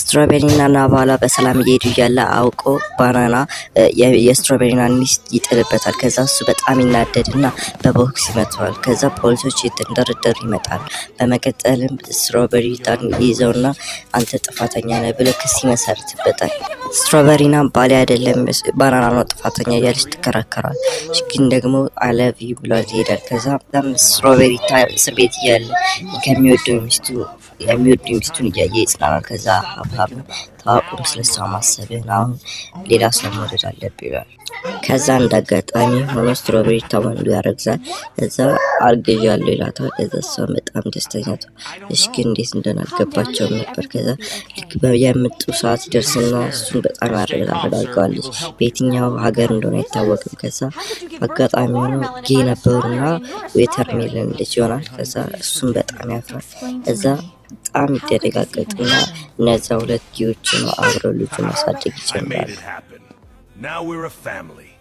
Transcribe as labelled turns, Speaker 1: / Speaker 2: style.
Speaker 1: ስትሮቤሪና ናቫላ በሰላም እየሄዱ እያለ አውቆ ባናና የስትሮቤሪናን ሚስት ይጥልበታል። ከዛ እሱ በጣም ይናደድና በቦክስ ይመታዋል። ከዛ ፖሊሶች የተንደረደሩ ይመጣሉ። በመቀጠልም ስትሮቤሪን ይዘውና አንተ ጥፋተኛ ነህ ብለው ክስ ይመሰርትበታል። ስትሮቤሪና ባሌ አይደለም ባናና ነው ጥፋተኛ እያለች ትከራከራል። ግን ደግሞ አለቪ ብሏት ይሄዳል። ከዛ ስትሮቤሪ እስር ቤት እያለ የሚወደው ሚስቱን እያየ ይጽናናል። ከዛ ሀብታም ታቁም ስለሷ ማሰብህን አሁን ሌላ ሰው መውደድ አለብህ ይላል። ከዛ እንዳጋጣሚ ሆኖ ስትሮቤሪ ተወንዱ ያረግዛል። ከዛ አርግዣለሁ ይላታል። ከዛ እሷ በጣም ደስተኛ ትሆናለች። ግን እንዴት እንደሆነ አልገባቸውም ነበር። ከዛ ልክ የምጡ ሰዓት ደርስና እሱን በጣም ያረጋጋዋለች። በየትኛው ሀገር እንደሆነ አይታወቅም። ከዛ አጋጣሚ ሆኖ ጌ ነበሩና ዌተርሜለን ልጅ ይሆናል። ከዛ እሱን በጣም ያፍራል። ከዛ በጣም ይደረጋገጥና እነዛ ሁለት ጌዎች ነው አብረው ልጁ ማሳደግ ይጀምራሉ።
Speaker 2: Now we're a family.